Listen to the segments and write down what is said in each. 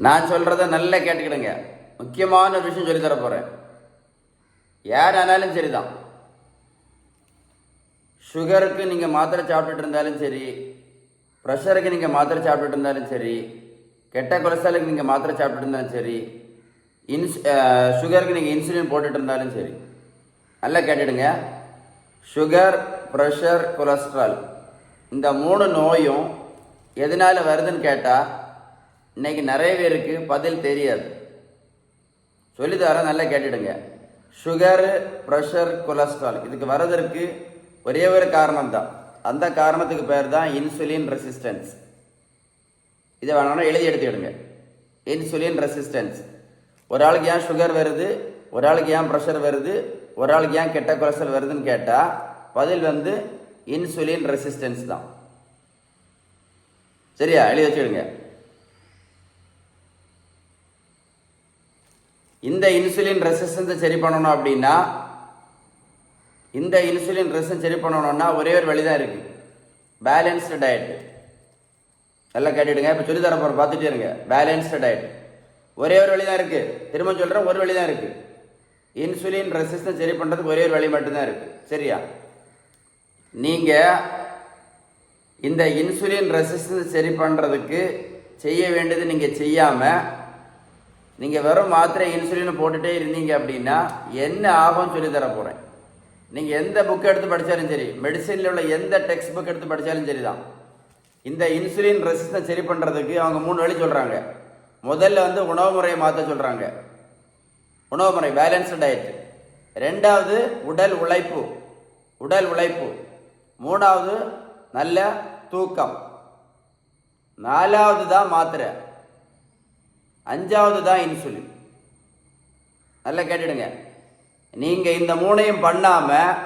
நான் சொல்கிறத நல்லா கேட்டுக்கிடுங்க. முக்கியமான ஒரு விஷயம் சொல்லித்தர போகிறேன். யாரானாலும் சரி தான், சுகருக்கு நீங்கள் மாத்திரை சாப்பிட்டுட்டு இருந்தாலும் சரி, ப்ரெஷருக்கு நீங்கள் மாத்திரை சாப்பிட்டுட்டு இருந்தாலும் சரி, கெட்ட கொலஸ்ட்ராலுக்கு நீங்கள் மாத்திரை சாப்பிட்டுட்டு இருந்தாலும் சரி, சுகருக்கு நீங்கள் இன்சுலின் போட்டுட்டு இருந்தாலும் சரி, நல்லா கேட்டுடுங்க. சுகர், ப்ரெஷர், கொலஸ்ட்ரால் இந்த 3 நோயும் எதனால் வருதுன்னு கேட்டால் இன்றைக்கி நிறைய பேருக்கு பதில் தெரியாது. சொல்லித்தர நல்லா கேட்டுடுங்க. சுகரு, ப்ரெஷர், கொலஸ்ட்ரால் இதுக்கு வர்றதற்கு ஒரே ஒரு காரணம் தான். அந்த காரணத்துக்கு பேர் தான் இன்சுலின் ரெசிஸ்டன்ஸ். இதை வேணாலும் எழுதி எடுத்துக்கிடுங்க. Insulin resistance. ஒரு ஆளுக்கு ஏன் சுகர் வருது, ஒரு ஆளுக்கு ஏன் ப்ரெஷர் வருது, ஒரு ஆளுக்கு ஏன் கெட்ட கொலஸ்ட்ரால் வருதுன்னு கேட்டால் பதில் இன்சுலின் ரெசிஸ்டன்ஸ் தான். சரியா? எழுதி வச்சுடுங்க. இந்த இன்சுலின் ரெசிஸ்டன்ஸை சரி பண்ணணும் அப்படின்னா, இந்த இன்சுலின் ரெசிஸ்டன்ஸ் சரி பண்ணணும்னா ஒரே ஒரு வழி தான் இருக்குது, பேலன்ஸ்டு டயட். நல்லா கேட்டுடுங்க. இப்போ சொல்லி தர போகிற பார்த்துட்டே இருங்க. பேலன்ஸ்டு டயட் ஒரே ஒரு வழி தான் இருக்குது. திரும்ப சொல்கிறேன், ஒரு வழி தான் இருக்குது. இன்சுலின் ரெசிஸ்டன்ஸ் சரி பண்ணுறதுக்கு ஒரே ஒரு வழி மட்டும்தான் இருக்குது. சரியா? நீங்கள் இந்த இன்சுலின் ரெசிஸ்டன்ஸ் சரி பண்ணுறதுக்கு செய்ய வேண்டியது நீங்கள் செய்யாமல் நீங்கள் வெறும் மாத்திரை இன்சுலினை போட்டுகிட்டே இருந்தீங்க அப்படின்னா என்ன ஆகும்னு சொல்லி தர போகிறேன். நீங்கள் எந்த புக் எடுத்து படித்தாலும் சரி, மெடிசனில் உள்ள எந்த டெக்ஸ்ட் புக் எடுத்து படித்தாலும் சரி தான், இந்த இன்சுலின் ரெசிஸ்டன்ஸ் சரி பண்ணுறதுக்கு அவங்க 3 வழி சொல்கிறாங்க. முதல்ல உணவு முறையை மாற்ற சொல்கிறாங்க, உணவு முறை பேலன்ஸ்டு டயட். ரெண்டாவது உடல் உழைப்பு, உடல் உழைப்பு. மூணாவது நல்ல தூக்கம். நாலாவது தான் மாத்திரை. அஞ்சாவது தான் இன்சுலின். நல்லா கேட்டுடுங்க. நீங்கள் இந்த 3ஐயும் பண்ணாமல்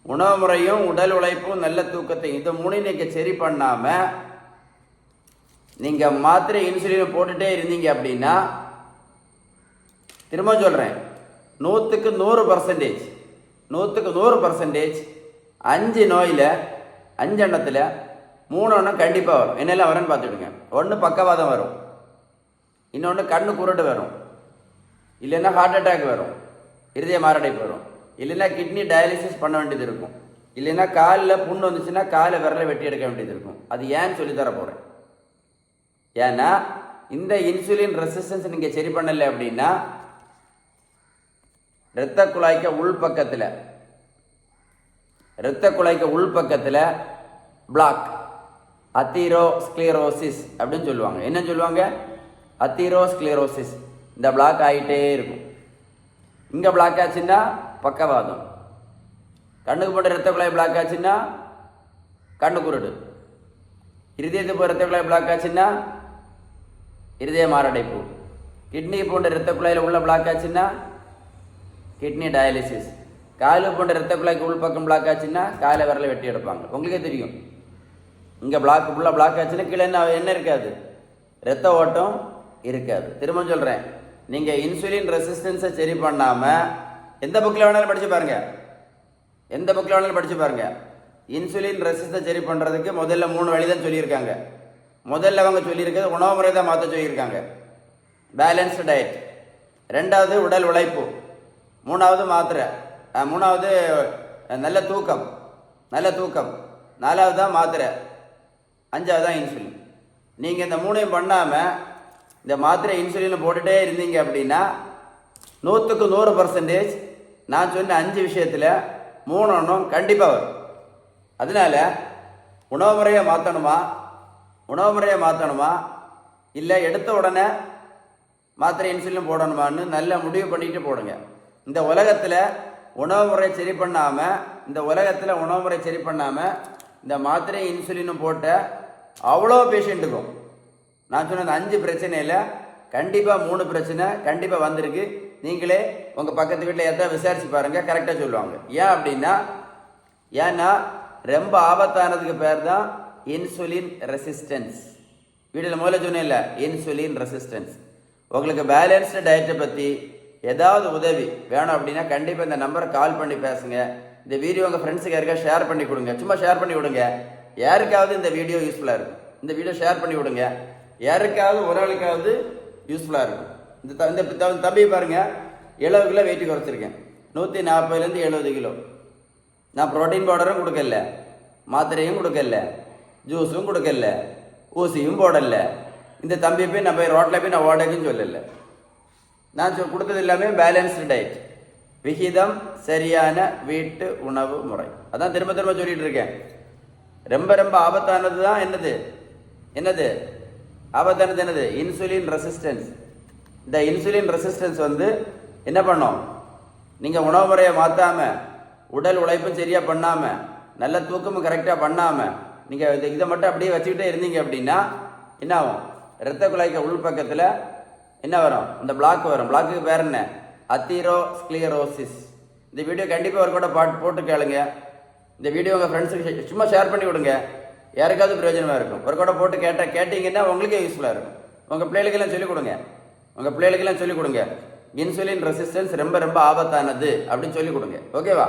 உணவு முறையும் உடல் உழைப்பும் நல்ல தூக்கத்தையும் இந்த 3ஐயும் நீங்கள் சரி பண்ணாமல் நீங்கள் மாத்திரை இன்சுலினை போட்டுகிட்டே இருந்தீங்க அப்படின்னா, திரும்ப சொல்கிறேன், 100க்கு 100%, 100க்கு 100% 5 நோயில் 5 எண்ணத்தில் 3 எண்ணம் கண்டிப்பாக வரும். என்னெல்லாம் வரும்னு பார்த்துடுங்க. ஒன்று பக்கவாதம் வரும், இன்னொன்று கண்ணு குருட்டு வரும், இல்லைன்னா ஹார்ட் அட்டாக் வரும், இருதய மாரடைப்பு வரும், இல்லைன்னா கிட்னி டயாலிசிஸ் பண்ண வேண்டியது இருக்கும், இல்லைன்னா காலில் புண்ணு வந்துச்சுன்னா காலை விரலை வெட்டி எடுக்க வேண்டியது இருக்கும். அது ஏன்னு சொல்லித்தர போகிறேன். ஏன்னா இந்த இன்சுலின் ரெசிஸ்டன்ஸ் நீங்கள் சரி பண்ணலை அப்படின்னா இரத்த குழாய்க்கு உள்பக்கத்தில் பிளாக், அத்தீரோஸ்க்ளீரோசிஸ் அப்படின்னு சொல்லுவாங்க. என்ன சொல்லுவாங்க? அத்தீரோஸ்க்ளீரோசிஸ். இந்த பிளாக் ஆகிட்டே இருக்கும். இங்கே பிளாக் ஆச்சுன்னா பக்கவாதம், கண்ணுக்கு போட்ட இரத்த குழாய் பிளாக் ஆச்சுன்னா கண்ணு குருடு, இருதயத்துக்கு போகிற இரத்த குழாய் பிளாக் ஆச்சுன்னா இருதய மாரடைப்பு, கிட்னி போன்ற இரத்த குழாயில் உள்ள பிளாக் ஆச்சுன்னா கிட்னி டயாலிசிஸ், காலு போன்ற இரத்த குழாய்க்கு உள்பக்கம் பிளாக் ஆச்சுன்னா காலை விரலை வெட்டி எடுப்பாங்க. உங்களுக்கே தெரியும், இங்கே பிளாக் ஃபுல்லாக பிளாக் ஆச்சுன்னா கீழே என்ன இருக்காது, இரத்த ஓட்டம் இருக்காது. திரும்ப சொல்கிறேன், நீங்கள் இன்சுலின் ரெசிஸ்டன்ஸை சரி பண்ணாமல் எந்த புக்கில் வேணாலும் படித்து பாருங்கள், இன்சுலின் ரெசிஸ்டன்ஸ் சரி பண்ணுறதுக்கு முதல்ல 3 வழி தான் சொல்லியிருக்காங்க. முதல்ல அவங்க சொல்லியிருக்கிறது உணவு முறை தான் மாற்ற சொல்லியிருக்காங்க, பேலன்ஸ்டு டயட். ரெண்டாவது உடல் உழைப்பு, மூணாவது மாத்திரை, மூணாவது நல்ல தூக்கம், நாலாவது தான் மாத்திரை, அஞ்சாவது தான் இன்சுலின். நீங்கள் இந்த 3ஐயும் பண்ணாமல் இந்த மாத்திரை இன்சுலினை போட்டுகிட்டே இருந்தீங்க அப்படின்னா 100க்கு 100% நான் சொன்ன 5 விஷயத்தில் 3 ஒன்றும் கண்டிப்பாக வரும். அதனால் உணவு முறையை மாற்றணுமா இல்லை எடுத்த உடனே மாத்திரை இன்சுலின் போடணுமான்னு நல்லா முடிவு பண்ணிட்டு போடுங்க. இந்த உலகத்தில் உணவு முறை சரி பண்ணாமல் இந்த மாத்திரை இன்சுலினும் போட்ட அவ்வளோ பேஷண்ட்டுக்கும் நான் சொன்ன 5 பிரச்சனையில் கண்டிப்பாக 3 பிரச்சனை கண்டிப்பாக வந்திருக்கு. நீங்களே உங்கள் பக்கத்து வீட்டில் எதாவது விசாரிச்சு பாருங்கள், கரெக்டாக சொல்லுவாங்க. ஏன்னா ரொம்ப ஆபத்தானதுக்கு பேர் தான் இன்சுலின் ரெசிஸ்டன்ஸ். வீட்டில் முதல்ல சொன்னேன்ல, இன்சுலின் ரெசிஸ்டன்ஸ். உங்களுக்கு பேலன்ஸ்டு டயட்டை பற்றி ஏதாவது உதவி வேணும் அப்படின்னா கண்டிப்பாக இந்த நம்பரை கால் பண்ணி பேசுங்க. இந்த வீடியோ உங்கள் ஃப்ரெண்ட்ஸுக்கு யாருக்கா ஷேர் பண்ணி கொடுங்க. சும்மா ஷேர் பண்ணி விடுங்க, யாருக்காவது இந்த வீடியோ யூஸ்ஃபுல்லாக இருக்கும். இந்த வீடியோ ஷேர் பண்ணி விடுங்க. யாருக்காவது ஒரு ஆளுக்காவது யூஸ்ஃபுல்லாக இருக்கும். இந்த தம்பி பாருங்க, 70 கிலோ வெயிட் குறைச்சிருக்கேன். 140லேருந்து 70 கிலோ. நான் ப்ரோட்டீன் பவுடரும் கொடுக்கல, மாத்திரையும் கொடுக்கல, ஜூஸும் கொடுக்கல, ஊசியும் போடல. இந்த தம்பி போய் நான் போய் ரோட்டில் போய் நான் ஓடக்குன்னு சொல்லலை. நான் கொடுத்தது எல்லாமே பேலன்ஸ்டு டயட், விகிதம் சரியான வீட்டு உணவு முறை. அதான் திரும்ப திரும்ப சொல்லிட்டு இருக்கேன். ரொம்ப ரொம்ப ஆபத்தானது தான் என்னது ஆபத்தானது என்னது? Insulin resistance. இந்த இன்சுலின் ரெசிஸ்டன்ஸ் என்ன பண்ணும்? நீங்கள் உணவு முறையை மாற்றாமல், உடல் உழைப்பும் சரியாக பண்ணாமல், நல்ல தூக்கமும் கரெக்டாக பண்ணாமல், நீங்கள் இதை மட்டும் அப்படியே வச்சுக்கிட்டே இருந்தீங்க அப்படின்னா என்ன ஆகும்? இரத்த குழாய்க்கு உள்பக்கத்தில் என்ன வரும்? இந்த பிளாக் வரும். பிளாக்கு பேர் என்ன? அத்தீரோஸ்க்ளியரோசிஸ். இந்த வீடியோ கண்டிப்பாக ஒரு கூட போட்டு கேளுங்க. இந்த வீடியோ உங்கள் ஃப்ரெண்ட்ஸுக்கு சும்மா ஷேர் பண்ணி விடுங்க, யாருக்காவது பிரயோஜனமாக இருக்கும். ஒரு கூட போட்டு கேட்டிங்கன்னா உங்களுக்கே யூஸ்ஃபுல்லாக இருக்கும். உங்கள் பிள்ளைகளுக்கெல்லாம் சொல்லிக் கொடுங்க. இன்சுலின் ரெசிஸ்டன்ஸ் ரொம்ப ரொம்ப ஆபத்தானது அப்படின்னு சொல்லிக் கொடுங்க. ஓகேவா?